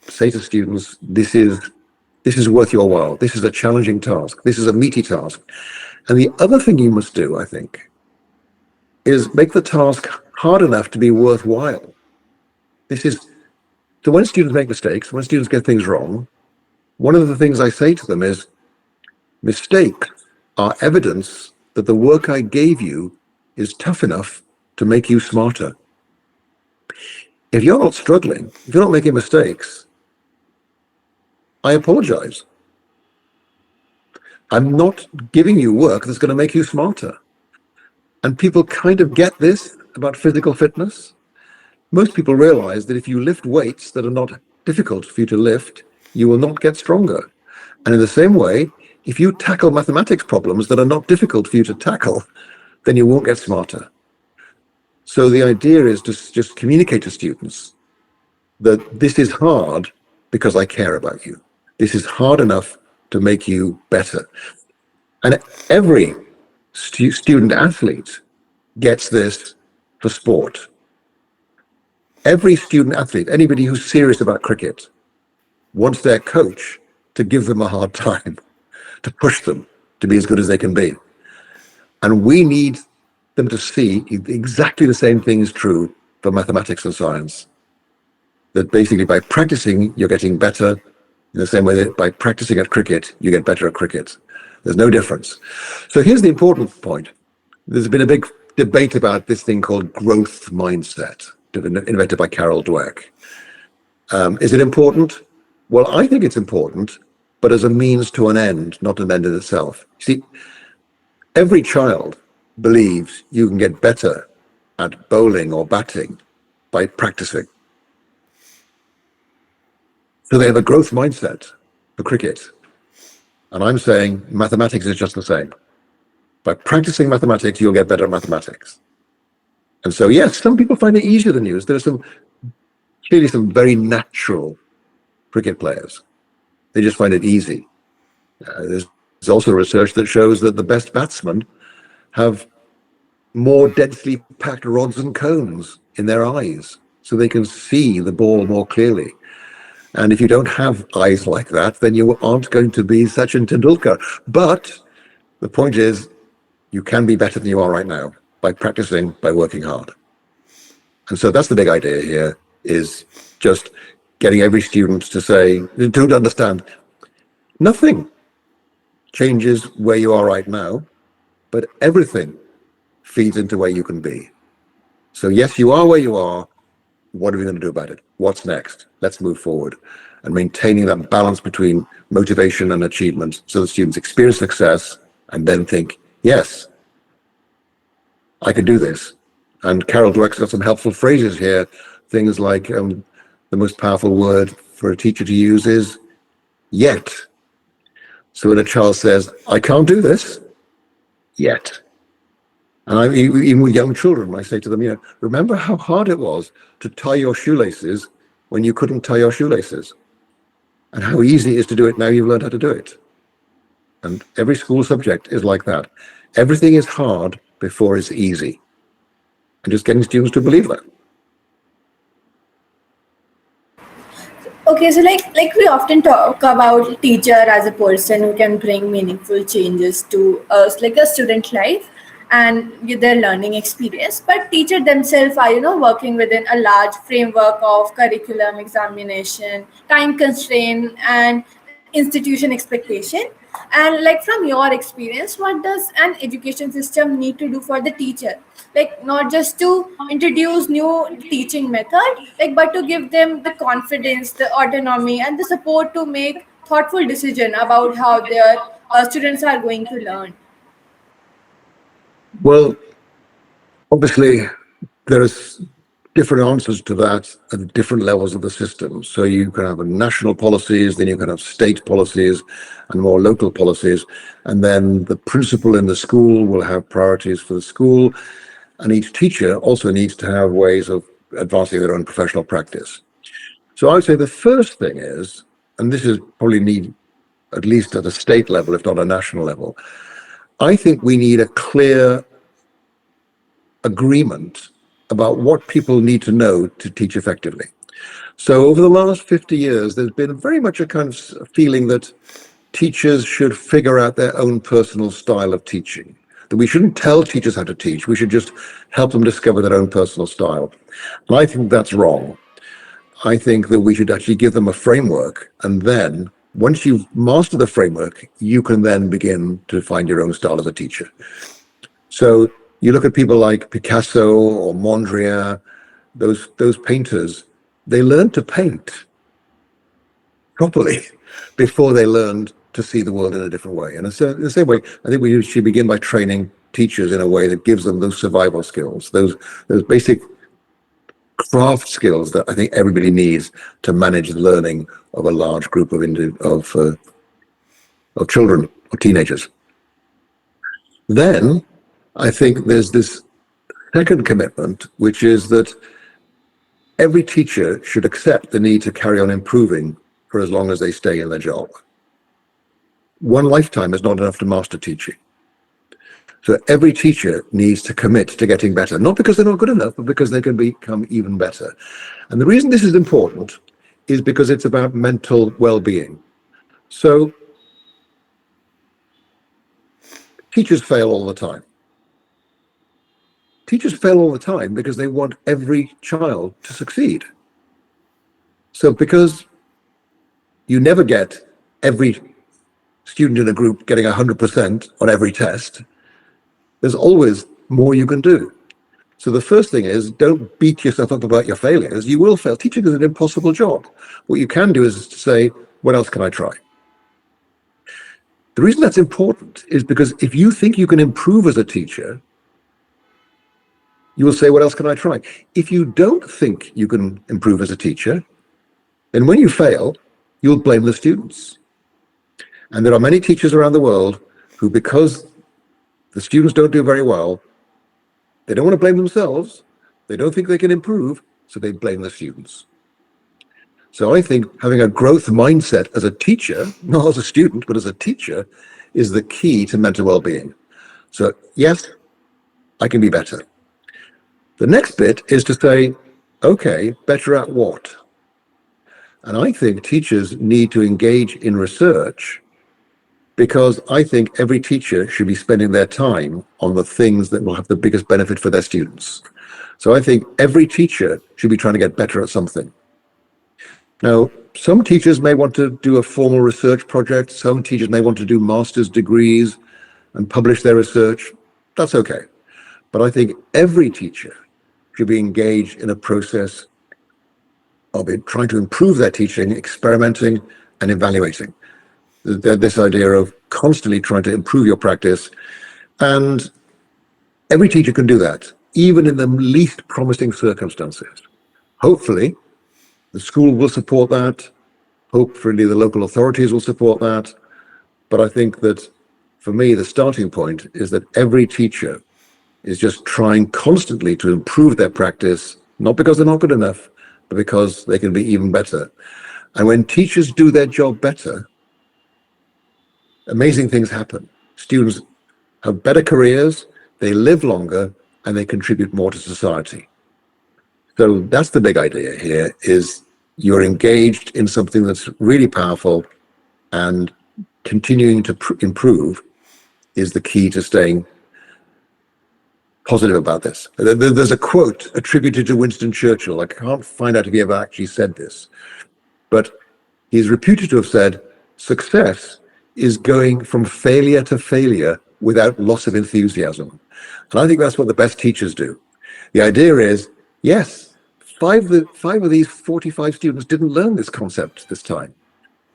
say to students, this is worth your while. This is a challenging task. This is a meaty task. And the other thing you must do, I think, is make the task hard enough to be worthwhile. This is so when students make mistakes, when students get things wrong, one of the things I say to them is mistakes are evidence that the work I gave you is tough enough to make you smarter. If you're not struggling, if you're not making mistakes, I apologize. I'm not giving you work that's going to make you smarter. And people kind of get this about physical fitness. Most people realize that if you lift weights that are not difficult for you to lift, you will not get stronger. And in the same way, if you tackle mathematics problems that are not difficult for you to tackle, then you won't get smarter. So the idea is to just communicate to students that this is hard because I care about you. This is hard enough to make you better. And every student athlete gets this for sport. Every student athlete, anybody who's serious about cricket, wants their coach to give them a hard time, to push them to be as good as they can be. And we need them to see exactly the same thing is true for mathematics and science. That basically by practicing, you're getting better in the same way that by practicing at cricket, you get better at cricket. There's no difference. So here's the important point. There's been a big debate about this thing called growth mindset, invented by Carol Dweck. Is it important? Well, I think it's important, but as a means to an end, not an end in itself. See, every child believes you can get better at bowling or batting by practicing. So they have a growth mindset for cricket. And I'm saying mathematics is just the same. By practicing mathematics, you'll get better at mathematics. And so, yes, some people find it easier than you. There's clearly some very natural cricket players. They just find it easy. There's also research that shows that the best batsmen have more densely packed rods and cones in their eyes, so they can see the ball more clearly. And if you don't have eyes like that, then you aren't going to be Sachin Tendulkar. But the point is, you can be better than you are right now by practicing, by working hard. And so that's the big idea here, is just getting every student to say, to understand, nothing changes where you are right now, but everything feeds into where you can be. So yes, you are where you are. What are we going to do about it? What's next? Let's move forward. And maintaining that balance between motivation and achievement so that students experience success and then think, yes, I can do this. And Carol Dweck's got some helpful phrases here. Things like the most powerful word for a teacher to use is yet. So when a child says, I can't do this yet. And even with young children, I say to them, remember how hard it was to tie your shoelaces when you couldn't tie your shoelaces, and how easy it is to do it now you've learned how to do it. And every school subject is like that. Everything is hard before it's easy. And just getting students to believe that. Okay, so like we often talk about teacher as a person who can bring meaningful changes to us, like a student life and with their learning experience. But teacher themselves are, working within a large framework of curriculum, examination, time constraint, and institution expectation. And like from your experience, what does an education system need to do for the teacher? Like not just to introduce new teaching method, like but to give them the confidence, the autonomy, and the support to make thoughtful decision about how their students are going to learn. Well, obviously, there's different answers to that at different levels of the system. So you can have national policies, then you can have state policies and more local policies. And then the principal in the school will have priorities for the school. And each teacher also needs to have ways of advancing their own professional practice. So I would say the first thing is, and this is probably need at least at a state level, if not a national level, I think we need a clear agreement about what people need to know to teach effectively. So over the last 50 years, there's been very much a kind of feeling that teachers should figure out their own personal style of teaching, that we shouldn't tell teachers how to teach. We should just help them discover their own personal style. And I think that's wrong. I think that we should actually give them a framework, and then once you've mastered the framework, you can then begin to find your own style as a teacher. So you look at people like Picasso or Mondrian, those painters, they learned to paint properly before they learned to see the world in a different way. And in the same way, I think we should begin by training teachers in a way that gives them those survival skills, those basic craft skills that I think everybody needs to manage the learning of a large group of children or teenagers. Then I think there's this second commitment, which is that every teacher should accept the need to carry on improving for as long as they stay in their job. One lifetime is not enough to master teaching. So every teacher needs to commit to getting better, not because they're not good enough, but because they can become even better. And the reason this is important is because it's about mental well-being. So teachers fail all the time. Teachers fail all the time because they want every child to succeed. So because you never get every student in a group getting 100% on every test, there's always more you can do. So the first thing is, don't beat yourself up about your failures. You will fail. Teaching is an impossible job. What you can do is to say, what else can I try? The reason that's important is because if you think you can improve as a teacher, you will say, what else can I try? If you don't think you can improve as a teacher, then when you fail, you'll blame the students. And there are many teachers around the world who, because the students don't do very well, they don't want to blame themselves, they don't think they can improve, so they blame the students. So I think having a growth mindset as a teacher, not as a student, but as a teacher, is the key to mental well-being. So yes, I can be better. The next bit is to say, okay, better at what? And I think teachers need to engage in research, because I think every teacher should be spending their time on the things that will have the biggest benefit for their students. So I think every teacher should be trying to get better at something. Now, some teachers may want to do a formal research project. Some teachers may want to do master's degrees and publish their research. That's okay. But I think every teacher should be engaged in a process of it, trying to improve their teaching, experimenting and evaluating. This idea of constantly trying to improve your practice. And every teacher can do that, even in the least promising circumstances. Hopefully, the school will support that. Hopefully, the local authorities will support that. But I think that, for me, the starting point is that every teacher is just trying constantly to improve their practice, not because they're not good enough, but because they can be even better. And when teachers do their job better, amazing things happen. Students have better careers, they live longer, and they contribute more to society. So that's the big idea here, is you're engaged in something that's really powerful, and continuing to improve is the key to staying positive about this. There's a quote attributed to Winston Churchill. I can't find out if he ever actually said this, but he's reputed to have said, success is going from failure to failure without loss of enthusiasm. And I think that's what the best teachers do. The idea is, yes, five of these 45 students didn't learn this concept this time.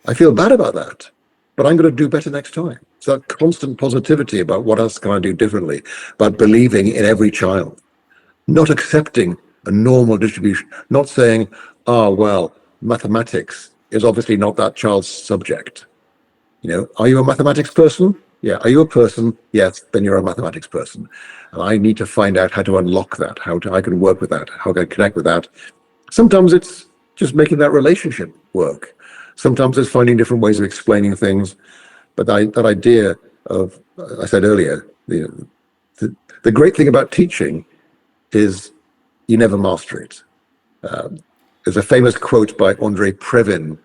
I feel bad about that, but I'm going to do better next time. So that constant positivity about what else can I do differently, about believing in every child, not accepting a normal distribution, not saying, well, mathematics is obviously not that child's subject. Are you a mathematics person? Yeah. Are you a person? Yes. Then you're a mathematics person. And I need to find out how to unlock that, I can work with that, how can I connect with that. Sometimes it's just making that relationship work. Sometimes it's finding different ways of explaining things. But that idea of, I said earlier, the great thing about teaching is you never master it. There's a famous quote by Andrei Previn,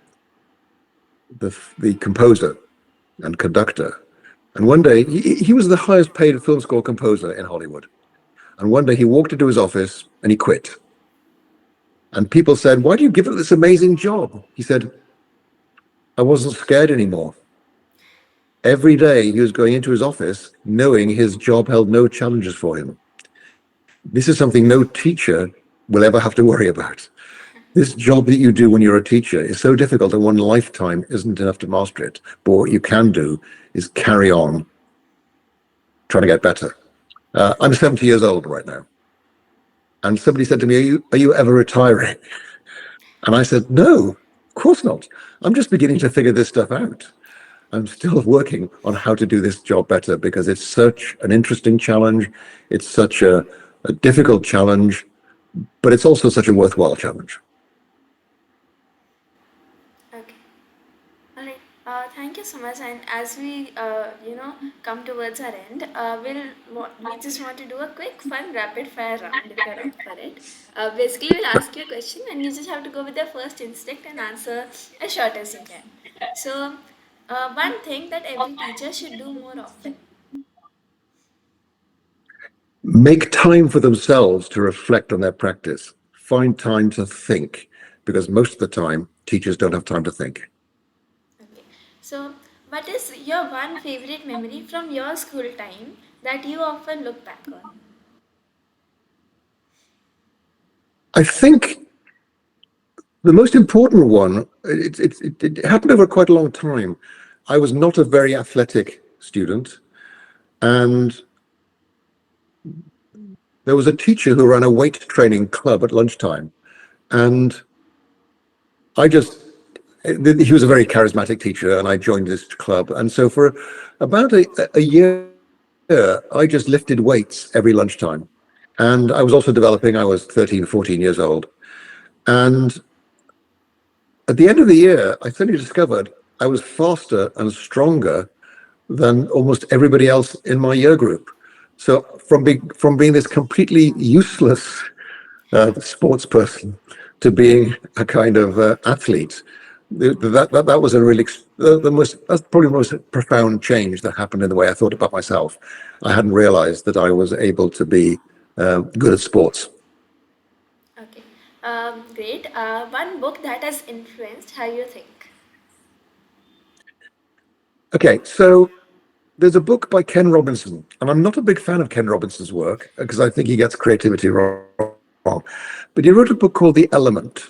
the composer and conductor. And one day, he was the highest paid film score composer in Hollywood. And one day he walked into his office and he quit. And people said, "Why do you give up this amazing job?" He said, "I wasn't scared anymore." Every day he was going into his office knowing his job held no challenges for him. This is something no teacher will ever have to worry about. This job that you do when you're a teacher is so difficult that one lifetime isn't enough to master it. But what you can do is carry on trying to get better. I'm 70 years old right now. And somebody said to me, are you ever retiring? And I said, no, of course not. I'm just beginning to figure this stuff out. I'm still working on how to do this job better because it's such an interesting challenge. It's such a difficult challenge, but it's also such a worthwhile challenge. Okay. All right. Thank you so much. And as we, come towards our end, we just want to do a quick, fun, rapid fire round if you're up for it. Basically, we'll ask you a question, and you just have to go with your first instinct and answer as short as you can. So, one thing that every teacher should do more often. Make time for themselves to reflect on their practice. Find time to think because most of the time, teachers don't have time to think. Okay. So, what is your one favorite memory from your school time that you often look back on? I think the most important one, it happened over quite a long time. I was not a very athletic student, and there was a teacher who ran a weight training club at lunchtime. And I just, he was a very charismatic teacher, and I joined this club. And so for about a year, I just lifted weights every lunchtime. And I was also developing, I was 13, 14 years old. And at the end of the year, I suddenly discovered I was faster and stronger than almost everybody else in my year group. So from being this completely useless sports person to being a kind of athlete, that was a really that's probably the most profound change that happened in the way I thought about myself. I hadn't realized that I was able to be good at sports. Okay, great. One book that has influenced how you think. Okay, so there's a book by Ken Robinson, and I'm not a big fan of Ken Robinson's work because I think he gets creativity wrong. But he wrote a book called The Element,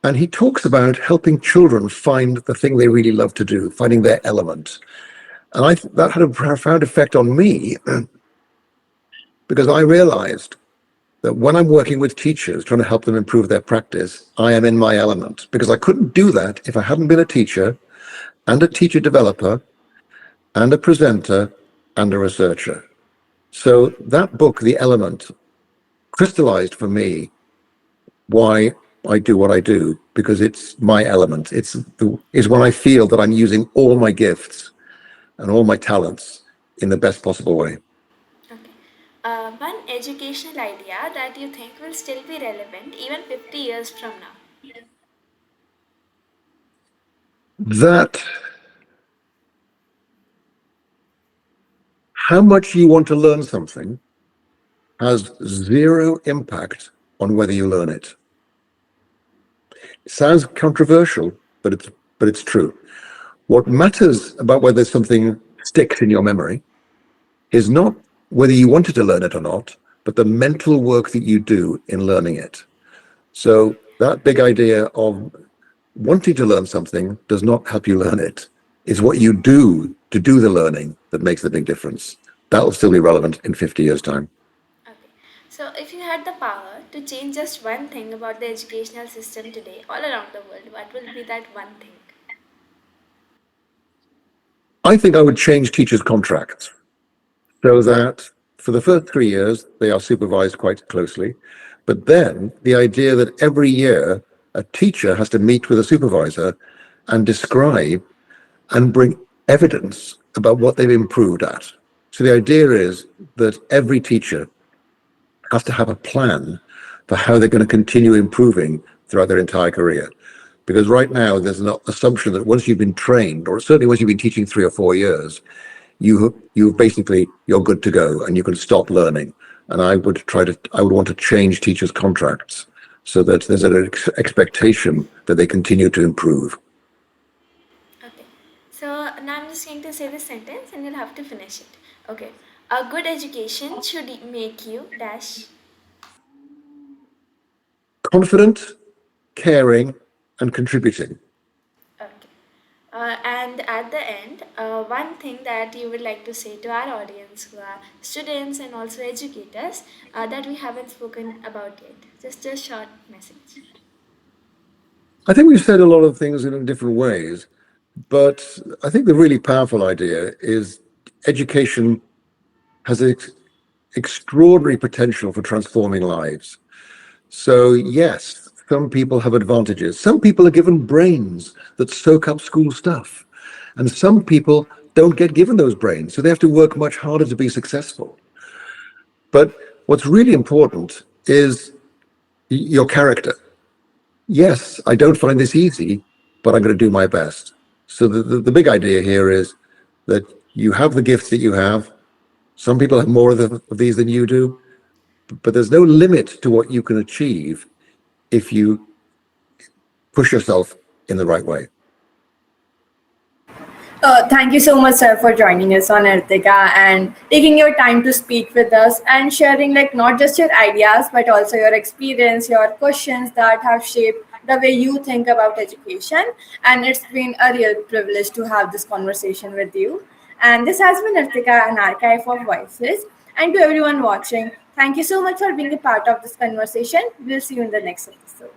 and he talks about helping children find the thing they really love to do, finding their element. And that had a profound effect on me because I realized that when I'm working with teachers, trying to help them improve their practice, I am in my element because I couldn't do that if I hadn't been a teacher and a teacher developer and a presenter and a researcher. So that book, The Element, crystallized for me why I do what I do, because it's my element. It's when I feel that I'm using all my gifts and all my talents in the best possible way. Okay. One educational idea that you think will still be relevant even 50 years from now. That how much you want to learn something has zero impact on whether you learn it. It sounds controversial, but it's true. What matters about whether something sticks in your memory is not whether you wanted to learn it or not, but the mental work that you do in learning it. So that big idea of wanting to learn something does not help you learn it. It's what you do to do the learning that makes the big difference. That will still be relevant in 50 years' time. Okay. So, if you had the power to change just one thing about the educational system today, all around the world, what will be that one thing? I think I would change teachers' contracts so that for the first 3 years, they are supervised quite closely. But then the idea that every year a teacher has to meet with a supervisor and describe and bring evidence about what they've improved at. So the idea is that every teacher has to have a plan for how they're going to continue improving throughout their entire career. Because right now there's an assumption that once you've been trained, or certainly once you've been teaching 3 or 4 years, you basically you're good to go and you can stop learning. And I would want to change teachers' contracts so that there's an expectation that they continue to improve. Okay. So now I'm just going to say this sentence and you'll have to finish it. Okay. A good education should make you dash. Confident, caring, and contributing. Okay. And at the end, one thing that you would like to say to our audience, who are students and also educators, that we haven't spoken about yet. Just a short message. I think we've said a lot of things in different ways, but I think the really powerful idea is education has extraordinary potential for transforming lives. So, yes, some people have advantages. Some people are given brains that soak up school stuff. And some people don't get given those brains. So they have to work much harder to be successful. But what's really important is your character. Yes, I don't find this easy, but I'm going to do my best. So the big idea here is that you have the gifts that you have. Some people have more of these than you do, but there's no limit to what you can achieve if you push yourself in the right way. Thank you so much, sir, for joining us on Irtiqa and taking your time to speak with us and sharing like not just your ideas but also your experience, your questions that have shaped the way you think about education. And it's been a real privilege to have this conversation with you. And this has been Irtiqa, an archive of voices. And to everyone watching, thank you so much for being a part of this conversation. We'll see you in the next episode.